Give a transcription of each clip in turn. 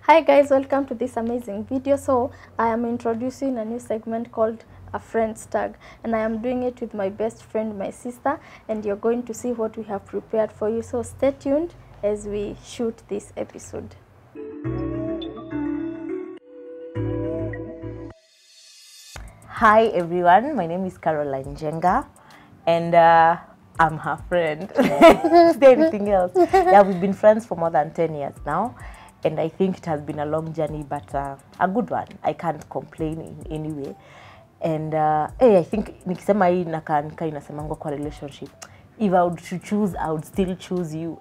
Hi guys, welcome to this amazing video. So I am introducing a new segment called a friend's tag, and I am doing it with my best friend, my sister, and you're going to see what we have prepared for you. So stay tuned as we shoot this episode. Hi everyone, my name is Caroline Jenga, and I'm her friend. Is there anything else? Yeah, we've been friends for more than 10 years now, and I think it has been a long journey, but a good one. I can't complain in any way. And I think nikisema hii nakaa inasemangwa kwa relationship, if I would choose, I would still choose you.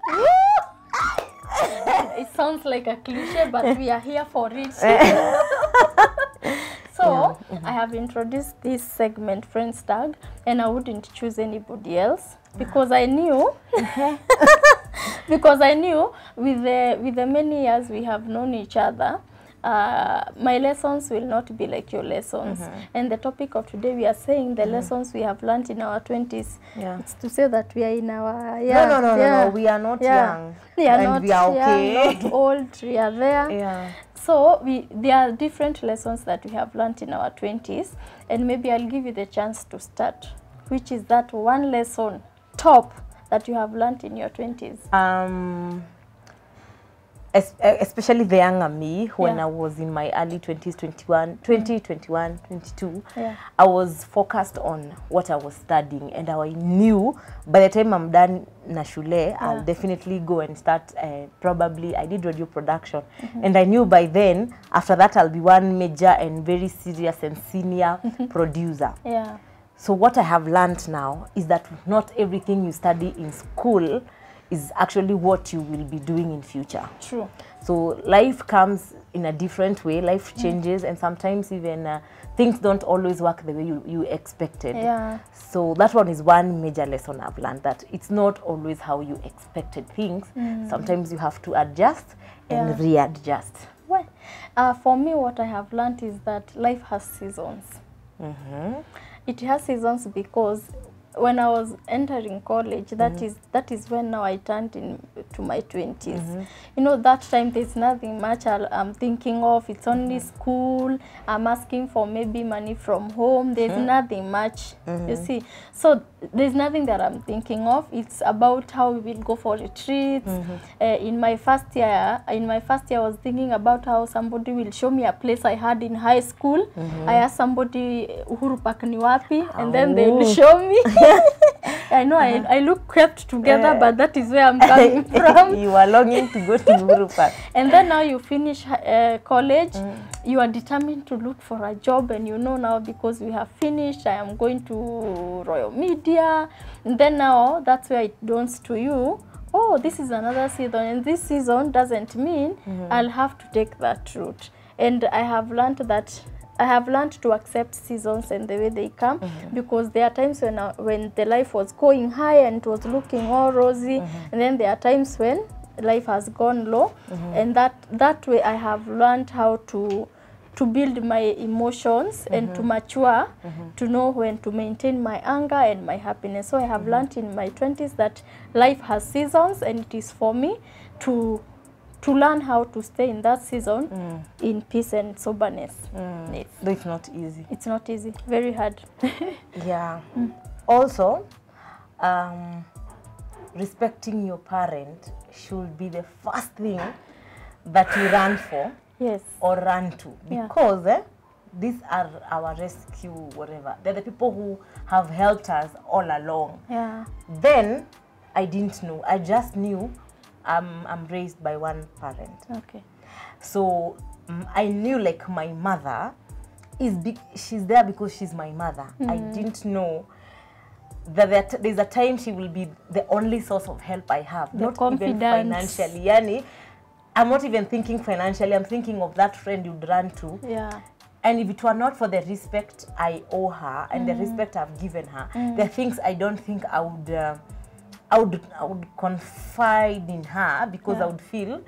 It sounds like a cliche, but we are here for it. So, yeah. I have introduced this segment, Friends Tag, and I wouldn't choose anybody else because I knew, with the many years we have known each other, my lessons will not be like your lessons. And the topic of today, we are saying the lessons we have learned in our 20s. Yeah. It's to say that we are in our... No, we are not young. We are and not we are okay. young, not old, we are there. Yeah. So there are different lessons that we have learned in our 20s, and maybe I'll give you the chance to start. Which is that one lesson top that you have learned in your 20s? Especially the younger me, when I was in my early 20s, 22, I was focused on what I was studying, and I knew by the time I'm done na shule, I'll definitely go and start, probably, I did radio production, and I knew by then, after that, I'll be one major and very serious and senior producer. Yeah. So what I have learned now is that not everything you study in school is actually what you will be doing in future. True. So life comes in a different way, life changes, and sometimes even things don't always work the way you expected. Yeah. So that one is one major lesson I've learned, that it's not always how you expected things. Sometimes you have to adjust and readjust. Well, for me, what I have learned is that life has seasons. It has seasons because when I was entering college, that is when now I turned into my 20s. You know, that time there's nothing much I'm thinking of. It's only school. I'm asking for maybe money from home. There's nothing much, you see. So there's nothing that I'm thinking of. It's about how we will go for retreats. In my first year, I was thinking about how somebody will show me a place I had in high school. I asked somebody, Uhuru Park ni wapi, and then they will show me. I know I look kept together, but that is where I'm coming from. You are longing to go to Uhuru Park. And then now you finish college, you are determined to look for a job, and you know now because we have finished, I am going to Royal Media. And then now that's where it dawns to you, oh, this is another season, and this season doesn't mean I'll have to take that route. And I have learned that I have learned to accept seasons and the way they come, because there are times when the life was going high and it was looking all rosy, and then there are times when life has gone low, and that way I have learned how to build my emotions and to mature, to know when to maintain my anger and my happiness. So I have learned in my 20s that life has seasons, and it is for me to learn how to stay in that season in peace and soberness. It's not easy. It's not easy. Very hard. Yeah. Also, respecting your parent should be the first thing that you run for. Yes. Or run to. Because these are our rescue, whatever. They're the people who have helped us all along. Yeah. Then, I didn't know. I just knew I'm raised by one parent. Okay. So I knew like my mother she's there because she's my mother. I didn't know that there's a time she will be the only source of help I have. The not confidence. Even financially. Yani, I'm not even thinking financially. I'm thinking of that friend you'd run to. Yeah. And if it were not for the respect I owe her and the respect I've given her, there are things I don't think I would confide in her, because I would feel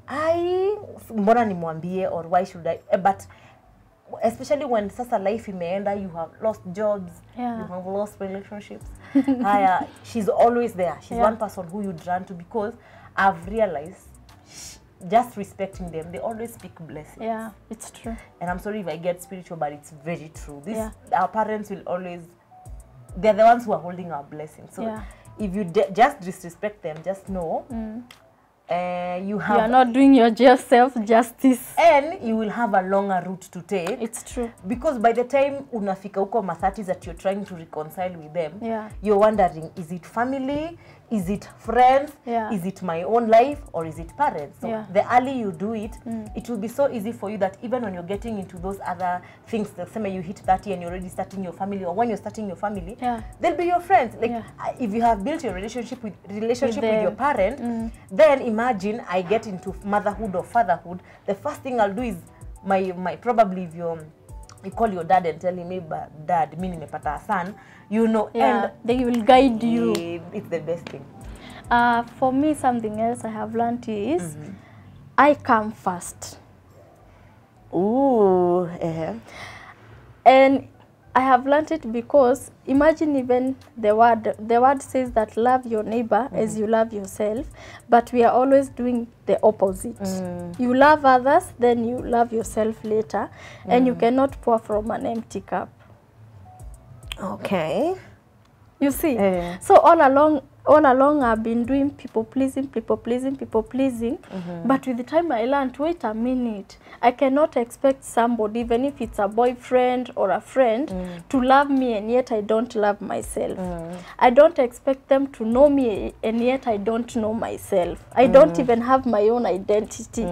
mbona nimwambie, or why should I? But especially when sasa life imeenda, you have lost jobs, you have lost relationships. She's always there. She's one person who you'd run to, because I've realized just respecting them, they always speak blessings. Yeah, it's true. And I'm sorry if I get spiritual, but it's very true. Our parents will always, they're the ones who are holding our blessings. So if you just disrespect them, just know you are not doing yourself justice, and you will have a longer route to take. It's true, because by the time unafika uko ma-30s that you're trying to reconcile with them, you're wondering, is it family, is it friends, is it my own life, or is it parents? So the early you do it, it will be so easy for you that even when you're getting into those other things, the same you hit 30 and you're already starting your family, or when you're starting your family, they'll be your friends. Like if you have built your relationship with your parent, then imagine I get into motherhood or fatherhood, the first thing I'll do is my probably if you call your dad and tell him, hey, dad, mimi nimepata a son, you know, and they will guide you. It's the best thing. For me, something else I have learned is I come first. Ooh, and I have learned it because imagine even the word says that love your neighbor as you love yourself, but we are always doing the opposite. You love others, then you love yourself later, and you cannot pour from an empty cup. Okay. You see? So all along I've been doing people pleasing, but with the time I learned, wait a minute, I cannot expect somebody, even if it's a boyfriend or a friend, to love me and yet I don't love myself. I don't expect them to know me and yet I don't know myself. I don't even have my own identity.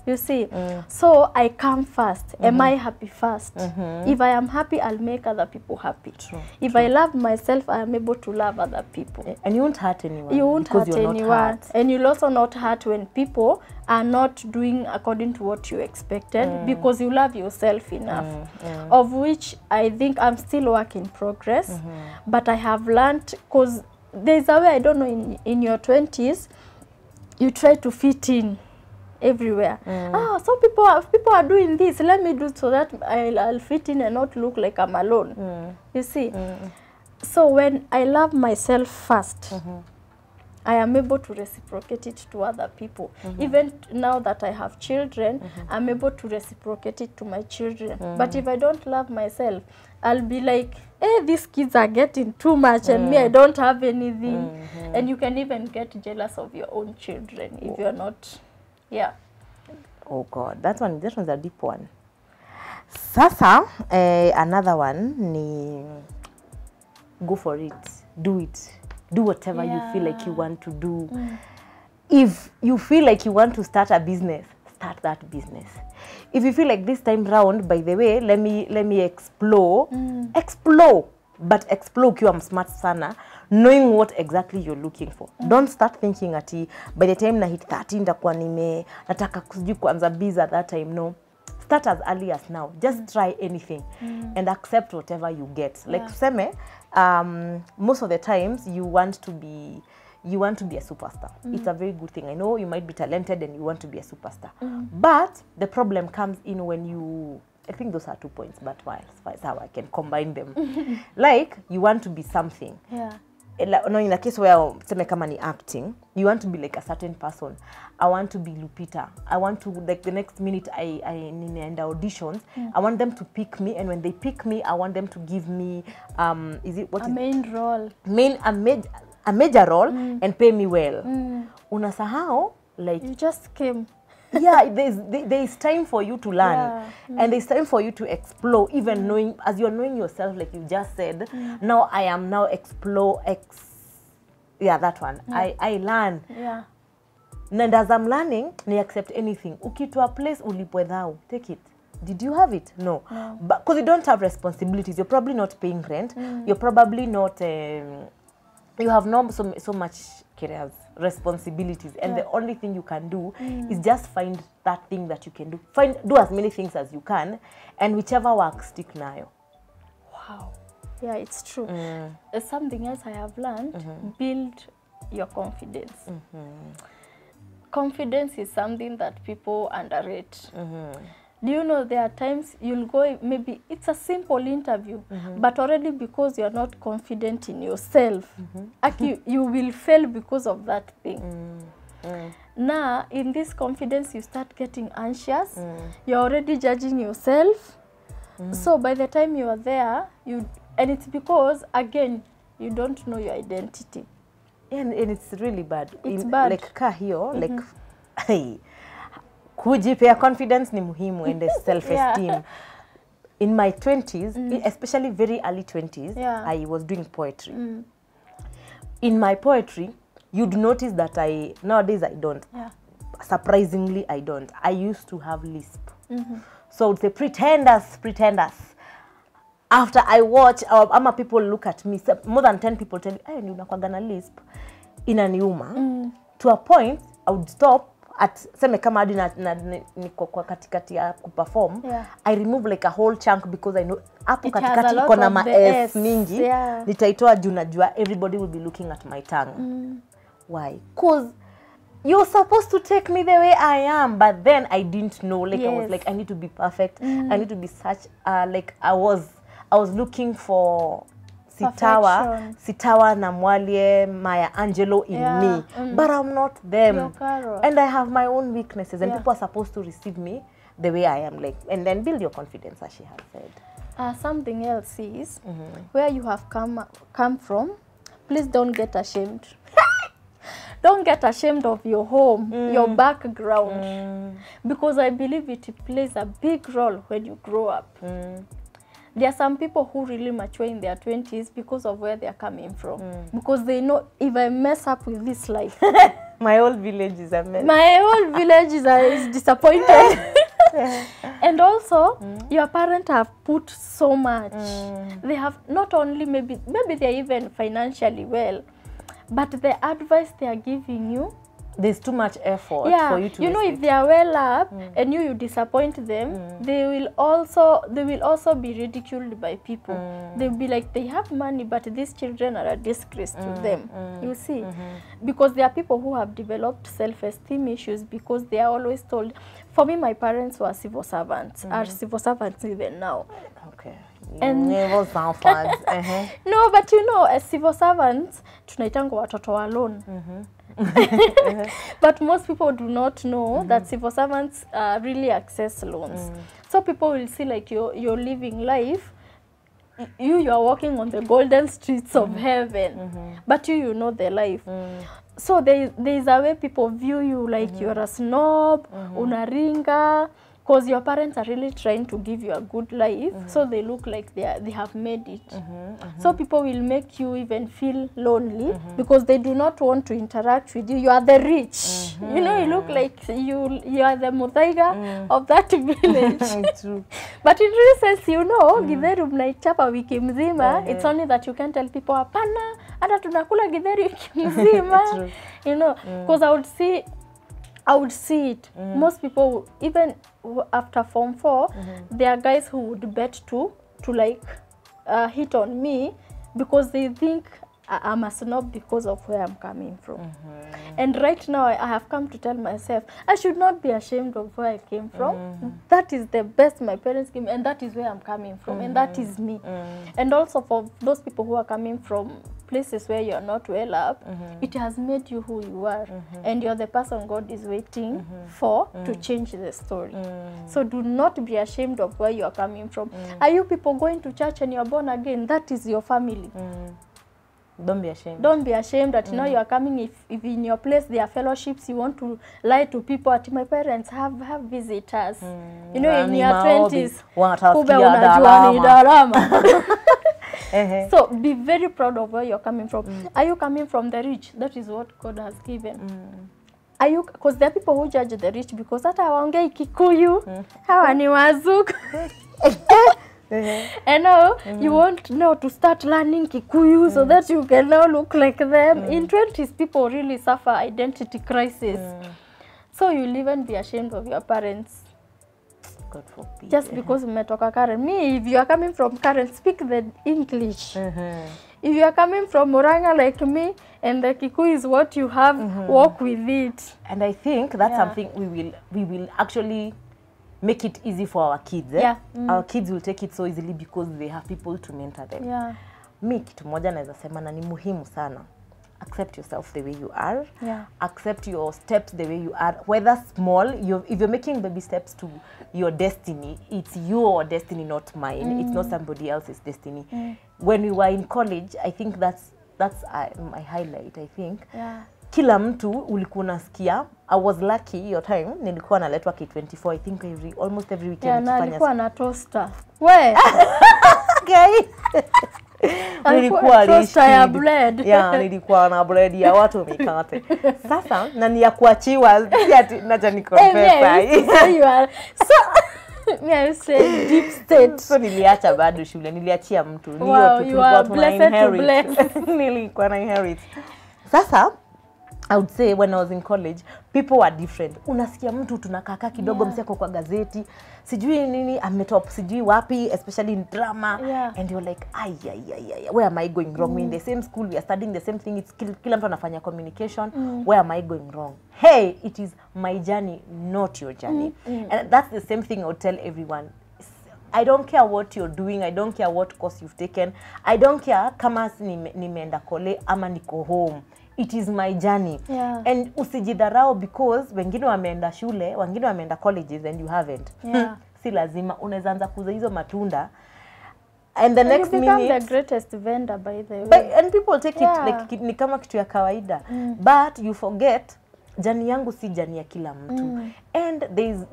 You see? So I come first. Am I happy first? If I am happy, I'll make other people happy. If I love myself, I am able to love other people. And you won't hurt anyone. You won't hurt anyone. And you'll also not hurt when people are not doing according to what you expected, because you love yourself enough. Of which I think I'm still work in progress. But I have learned, because there's a way, I don't know, in your 20s, you try to fit in everywhere. So people are doing this, let me do so that I'll fit in and not look like I'm alone. You see? So when I love myself first, I am able to reciprocate it to other people. Even now that I have children, I'm able to reciprocate it to my children. But if I don't love myself, I'll be like, hey, these kids are getting too much and me, I don't have anything. And you can even get jealous of your own children if you're not, Oh God, that one's a deep one. Sasa, another one, ni go for it, do it. Do whatever you feel like you want to do. If you feel like you want to start a business, start that business. If you feel like this time round, by the way, let me explore. Explore, but explore ukiwa smart sana, knowing what exactly you're looking for. Don't start thinking ati by the time na hit 13 ndakuwa nataka kujui kuanza biz at that time. No. Start as early as now. Just try anything and accept whatever you get. Like tuseme, most of the times you want to be a superstar. It's a very good thing. I know you might be talented and you want to be a superstar. But the problem comes in when you, I think those are 2 points, but why? That's how I can combine them. Like, you want to be something. No, in a case where tuseme kama ni acting, you want to be like a certain person. I want to be Lupita. I want to, like, the next minute I in the auditions, I want them to pick me, and when they pick me, I want them to give me a main role. A major role and pay me well. Unasahau, like, you just came. there is time for you to learn, and there's time for you to explore, even knowing, as you're knowing yourself, like you just said, now I am now that one. I learn. And as I'm learning, I accept anything. Ukitu a place ulipwe thou, take it. Did you have it? No. But because you don't have responsibilities, you're probably not paying rent. You're probably not, you have not so much careers, responsibilities, and the only thing you can do is just find that thing that you can do. Do as many things as you can, and whichever works, stick nayo. Wow. Yeah, it's true. Something else I have learned, build your confidence. Confidence is something that people underrate. Do you know there are times you'll go, maybe it's a simple interview, but already because you're not confident in yourself, you will fail because of that thing. Now, in this confidence, you start getting anxious. You're already judging yourself. So by the time you are there, and it's because, again, you don't know your identity. And it's really bad. It's bad. Like kahio, like, hey, kujipea confidence ni muhimu and self-esteem. In my 20s, especially very early 20s, I was doing poetry. In my poetry, you'd notice that nowadays I don't. Surprisingly, I don't. I used to have lisp. So I would say, pretenders, pretenders. After I watch, people look at me, more than 10 people tell me, hey, you unakuwaga lisp. Inaniuma. To a point, I would stop at seme kama hadi niko kwa katikati ya kuperform. I remove like a whole chunk because I know hapo katikati iko na ma S mingi. Nitaitoa juu najua everybody will be looking at my tongue. Why? Because you're supposed to take me the way I am, but then I didn't know. Like I was like, I need to be perfect. I need to be such. Like I was looking for Sitawa na Mwalie, Maya Angelou in me, but I'm not them. And I have my own weaknesses, and people are supposed to receive me the way I am, like, and then build your confidence, as she has said. Something else is where you have come from. Please don't get ashamed. Don't get ashamed of your home, your background, because I believe it plays a big role when you grow up. There are some people who really mature in their 20s because of where they are coming from. Because they know, if I mess up with this life, my whole village is a mess. My whole village is disappointed. And also, your parents have put so much. They have not only, maybe they're even financially well, but the advice they are giving you, there's too much effort for you to if they are well up and you disappoint them, they will also be ridiculed by people. They'll be like, they have money, but these children are a disgrace to them. You see? Because there are people who have developed self-esteem issues because they are always told. For me, my parents were civil servants, are civil servants even now. Okay. And no, but as civil servants, tunaitanga watoto alone. But most people do not know that civil servants really access loans. So people will see like you're living life. You are walking on the golden streets of heaven, but you know the life. So there is a way people view you like you're a snob, unaringa, because your parents are really trying to give you a good life, so they look like they have made it. So people will make you even feel lonely because they do not want to interact with you. You are the rich. You know, you look like you are the Muthaiga of that village. True. But in real sense, githeri mnaichapa wiki mzima. It's only that you can tell people, hapana, hata tunakula githeri wiki mzima. Because I would see it. Most people, even after Form 4, there are guys who would bet to like hit on me because they think I'm a snob because of where I'm coming from. And right now, I have come to tell myself, I should not be ashamed of where I came from. That is the best my parents gave me, and that is where I'm coming from, and that is me. And also for those people who are coming from places where you're not well up, it has made you who you are, and you're the person God is waiting for to change the story. So do not be ashamed of where you're coming from. Are you people going to church and you're born again? That is your family. Don't be ashamed. Don't be ashamed that you are coming. If in your place there are fellowships, you want to lie to people. At my parents have visitors. In your 20s, so be very proud of where you're coming from. Are you coming from the rich? That is what God has given. Are you? Because there are people who judge the rich because hata waongei Kikuyu, hawa ni wazungu. And now you want now to start learning Kikuyu so that you can now look like them. In 20s, people really suffer identity crisis. So you'll even be ashamed of your parents. God forbid. Just because umetoka Karen. Me, if you are coming from Karen, speak the English. If you are coming from Muranga like me, and the Kikuyu is what you have, walk with it. And I think that's something we will actually make it easy for our kids. Our kids will take it so easily because they have people to mentor them. Me, kitu moja naweza sema na ni muhimu sana. accept yourself the way you are. Yeah. Accept your steps the way you are, whether small. If you're making baby steps to your destiny, it's your destiny, not mine. It's not somebody else's destiny. When we were in college, I think that's my highlight. I think kila mtu ulikuwa unasikia. I was lucky your time, nilikuwa naletwa K24, I think almost every weekend. Yeah, na alikuwa na toaster. We! Okay. Nilikuwa toaster ya bread. Yeah, nilikuwa na bread ya watu mikate. Sasa, na ni ya kuachiwa, naja ni confess. You are so I say deep state. So niliacha bado shule, niliachia mtu. Wow, you are blessed to bless. Nilikuwa na inherit. Sasa, I would say when I was in college, people were different. Unasikia mtu tunakaka kidogo mseko kwa gazeti, sijui nini, ametop, sijui wapi, especially in drama. And you're like, where am I going wrong? We're in the same school, we are studying the same thing, it's kila mtu anafanya communication. Where am I going wrong? Hey, it is my journey, not your journey. And that's the same thing I would tell everyone. I don't care what you're doing, I don't care what course you've taken, I don't care kama nimeenda kole ama niko home. It is my journey. And usijidharau because wengine wameenda shule, wengine wameenda colleges and you haven't. Si lazima unaweza anza kuuza hizo matunda and the next you minute become the greatest vendor by the way. And people take it like ni kama kitu ya kawaida. But you forget jani yangu si jani ya kila mtu. And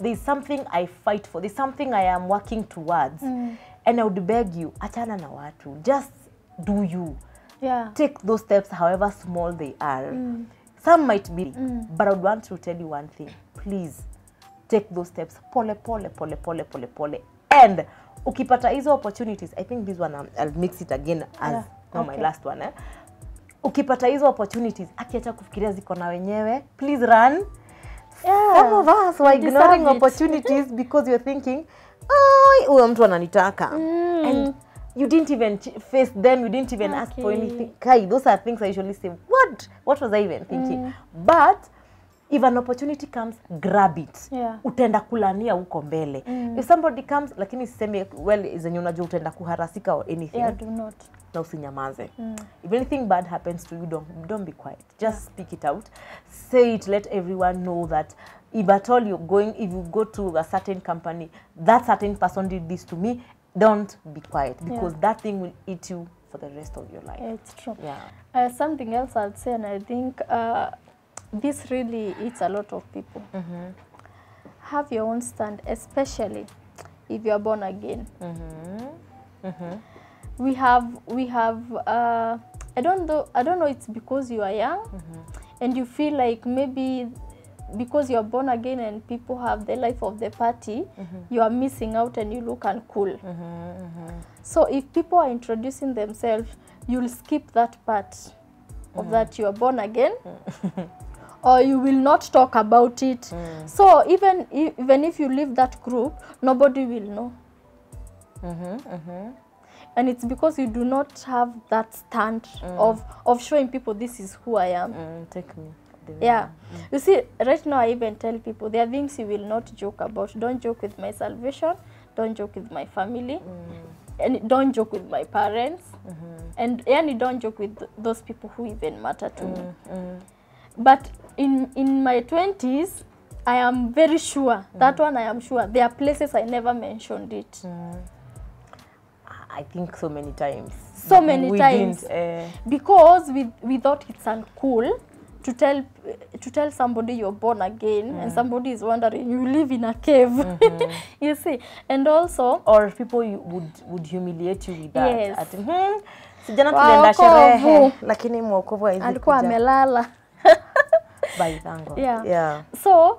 there's something I fight for. There's something I am working towards. And I would beg you, achana na watu. Just do you. Take those steps however small they are. Some might be, but I would want to tell you one thing. Please, take those steps. Pole. And ukipata hizo opportunities, I think this one I'll mix it again as my last one. Ukipata hizo opportunities, akiacha kufikiria ziko na wenyewe, please run. Some of us were ignoring opportunities because you're thinking, huyo mtu ananitaka. And you didn't even face them, you didn't even ask for anything. Kai, those are things I usually say, what was I even thinking? But if an opportunity comes, grab it. Utenda kulania huko mbele. If somebody comes, lakini sisemi, well, zenye unajua utenda kuharasika or anything. Do not. Na usinyamaze. If anything bad happens to you, don't be quiet. Just speak it out. Say it, let everyone know that if at all if you go to a certain company, that certain person did this to me, don't be quiet because that thing will eat you for the rest of your life. It's true. Something else I'd say, and I think this really eats a lot of people. Have your own stand, especially if you are born again. We have I don't know, it's because you are young and you feel like maybe because you're born again and people have the life of the party, you are missing out and you look uncool. So if people are introducing themselves, you'll skip that part of that you are born again, or you will not talk about it. So even if you leave that group, nobody will know. And it's because you do not have that stand of showing people this is who I am. Take me. You see, right now I even tell people there are things you will not joke about. Don't joke with my salvation. Don't joke with my family. And don't joke with my parents. And don't joke with those people who even matter to me. But in my 20s, I am very sure, that one I am sure, there are places I never mentioned it. I think so many times. So many times. Because we thought it's uncool to tell somebody you're born again and somebody is wondering you live in a cave. You see, and also or people would humiliate you with that. Yes. Sijana tulienda sherehe lakini mwokovu haizi alikuwa amelala. By thango. So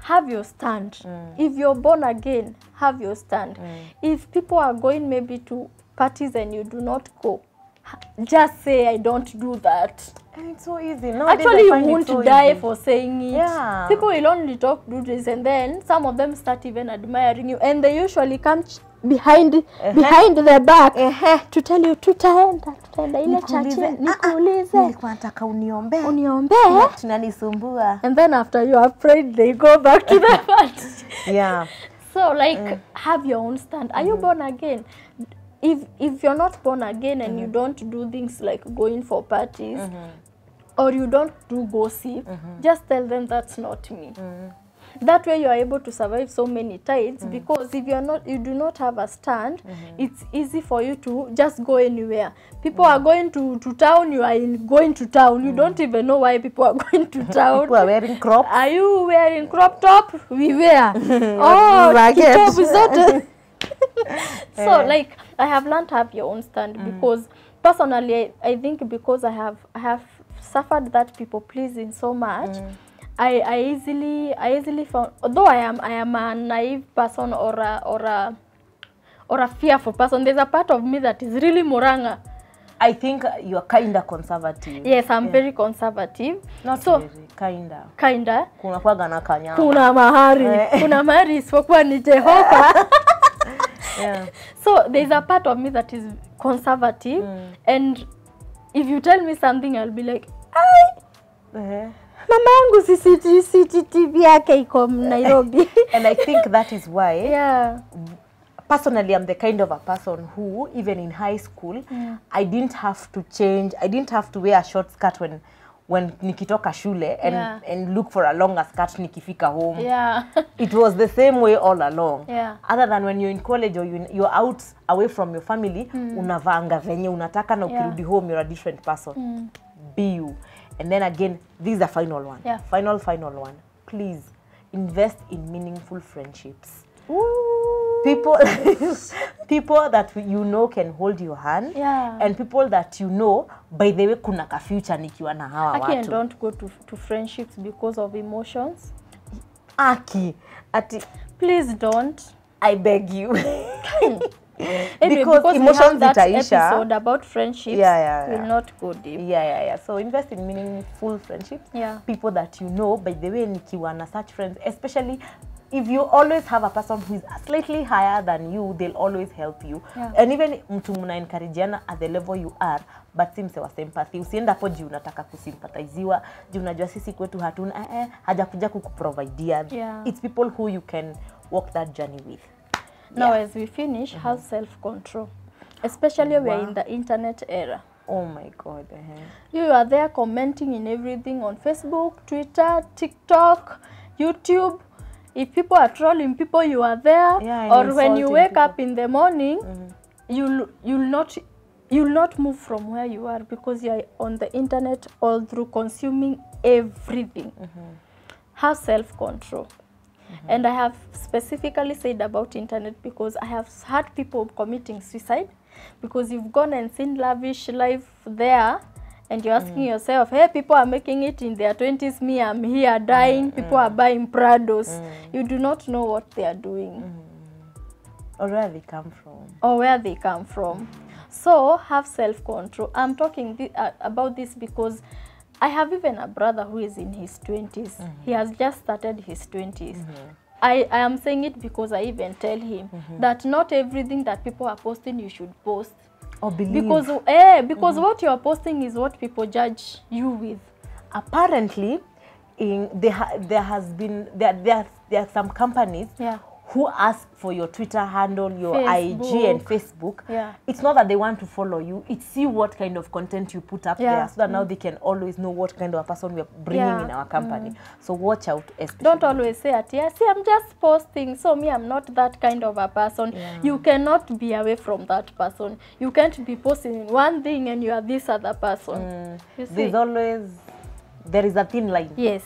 have your stand. If you're born again, have your stand. If people are going maybe to parties and you do not go, just say I don't do that. And it's so easy. Actually, you won't die for saying it. People will only talk, do this, and then some of them start even admiring you, and they usually come behind the back to tell you tutaenda ile chache nikuulize nilikuwa nataka uniombe tunanisumbua, and then after you have prayed they go back to the party. So like have your own stand. Are you born again? if you're not born again and you don't do things like going for parties or you don't do gossip, just tell them that's not me. That way you are able to survive so many tides because if you do not have a stand, it's easy for you to just go anywhere. People are going to town, you are going to town. You don't even know why people are going to town. People are wearing crop. Are you wearing crop top? We wear. Oh, top is not. So like I have learned to have your own stand because personally I think because I have suffered that people pleasing so much. I easily found, although I am a naive person or a fearful person, there's a part of me that is really moranga. I think you are kinda conservative. Yes, I'm very conservative. Not so very, kinda. Kinda. Kuna kwaga na kanyama. Kuna mahari. Kuna mahari isipokuwa ni Jehova. Yeah. So there's a part of me that is conservative, and if you tell me something, I'll be like, "Ai, mama yangu CCTV yake iko Nairobi." And I think that is why. Yeah. Personally, I'm the kind of a person who, even in high school, I didn't have to change. I didn't have to wear a short skirt when nikitoka shule and look for a longer skirt nikifika home. Yeah. It was the same way all along. Yeah. Other than when you're in college or you're out away from your family, unavanga venye unataka na ukirudi home, you're a different person. Be you. And then again, this is the final one. Yeah. Final one. Please invest in meaningful friendships. People that you know can hold your hand, and people that you know, by the way, kuna ka future nikiwa na hawa watu. Aki, don't go to friendships because of emotions. Aki, please don't. I beg you. Anyway, because emotions that episode about friendships will not go deep. Yeah. So invest in meaningful friendships. Yeah. People that you know, by the way, nikiwa na such friends, especially if you always have a person who is slightly higher than you, they'll always help you. Yeah. And even mtu muna encourageana at the level you are, but si msewa sympathy. Usienda hapo juu unataka kusympathiziwa, juu unajua sisi kwetu hatuna hajakuja kukuprovidea. Yeah. It's people who you can walk that journey with. Now as we finish, have self-control. Especially we are in the internet era. Oh my God. You are there commenting in everything on Facebook, Twitter, TikTok, YouTube. If people are trolling people, you are there. Yeah, or when you wake people up in the morning, you'll not move from where you are because you are on the internet all through consuming everything. Have self-control. And I have specifically said about internet because I have had people committing suicide because you've gone and seen lavish life there and you're asking yourself, hey, people are making it in their 20s, me, I'm here dying, people are buying Prados. You do not know what they are doing. Or where they come from. Or where they come from. So have self-control. I'm talking about this because I have even a brother who is in his 20s. He has just started his 20s. I am saying it because I even tell him that not everything that people are posting you should post. Or believe. Because what you are posting is what people judge you with. Apparently, there are some companies who ask for your Twitter handle, your IG and Facebook. It's not that they want to follow you. It's see what kind of content you put up there so that now they can always know what kind of a person we are bringing in our company. So watch out. Don't always say, see, I'm just posting. So me, I'm not that kind of a person. You cannot be away from that person. You can't be posting one thing and you are this other person. There's always... There is a thin line. Yes.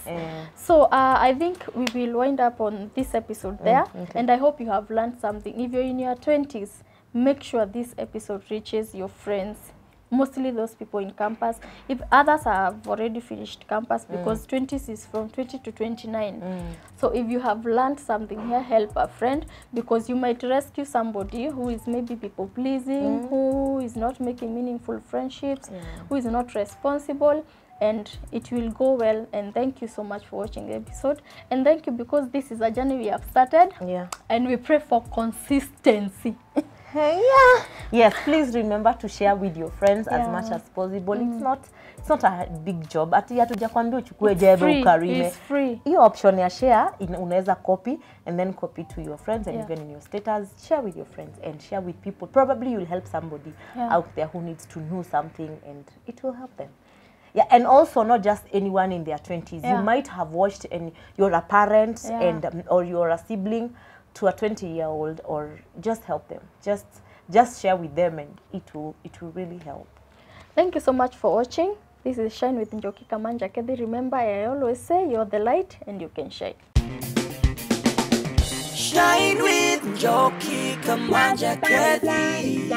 So I think we will wind up on this episode there. And I hope you have learned something. If you're in your 20s, make sure this episode reaches your friends. Mostly those people in campus. If others have already finished campus, because 20s is from 20 to 29. So if you have learned something here, help a friend. Because you might rescue somebody who is maybe people pleasing, who is not making meaningful friendships, who is not responsible. And it will go well. And thank you so much for watching the episode. And thank you because this is a journey we have started. And we pray for consistency. Yeah. Yes, please remember to share with your friends as Yeah. much as possible. It's not a big job. Ati hatujakwambia uchukue jebe ukarime. It's free. Hiyo option ya share unaweza copy and then copy to your friends and even in your status. Share with your friends and share with people. Probably you'll help somebody out there who needs to know something and it will help them. Yeah, and also not just anyone in their 20s. You might have watched and you're a parent and or you're a sibling to a 20-year-old, or just help them. Just share with them and it will really help. Thank you so much for watching. This is Shine with Njoki Kamanja Kethi. Remember, I always say you're the light and you can shine. Shine with Njoki Kamanja Kethi.